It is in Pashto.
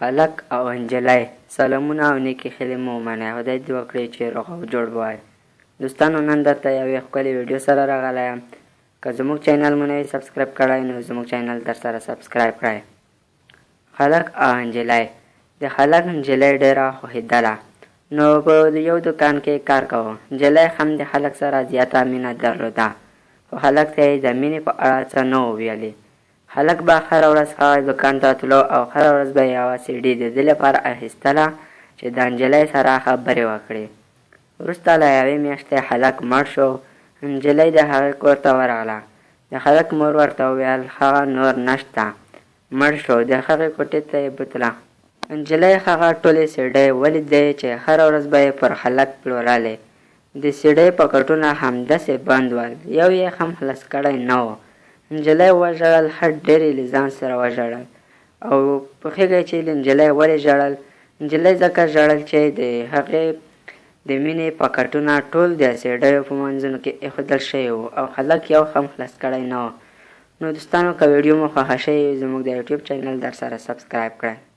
هلک او نجلۍ سلامونه او نیکې ښېلې مو ومنئ. خدای دې وکړي چې روغ او جوړ به وای. دوستانو نن درته یوې ښکلې ویډیو سره راغلی یم. که زموږ چینل مو نه وي سبسکرایب کړی نو زموږ چینل درسره سبسکرایب کړئ. هلک او نجلۍ د هلک نجلۍ ډېره خوښېدله نو په یو دوکان کې کار کوه. نجلۍ هم د هلک سره زیاته مینه درلوده خو هلک ته یې د مینې په اړه څه نه وو ویلي. هلک به هره ورځ هغه دوکان ته تلو او هره ورځ به یوه سیډي د دې لپاره اخیستله چې د نجلۍ سره خبرې وکړي. وروسته له یوې میاشتې هلک مړ شو. نجلۍ د هغې کور ته ورغله. د هلک مور ورته وویل هغه نور نشته، مړ شو. د هغې کوټې ته یې بوتله. نجلۍ هغه ټولې سیډۍ ولیدې چې هره ورځ به یې پر هلک پلورلې. د سیډۍ پاکټونه همداسې بند ول، یو یې هم خلاص کړی نه و. نجلۍ وژړل، ښه ډېر یې له ځان سره وژړل او پوهېږئ چې نجلۍ ولې ژړل؟ نجلۍ ځکه ژړل چې د هغې د مینې پاکټونه ټول د سیډیو په منځونو کې ایښودل شوي وو او هلک یو هم خلاص کړی نه و. نو دوستانو که ویډیو مو خوښه شوې وي زموږ د یوټیوب چینل درسره سبسکرایب کړئ.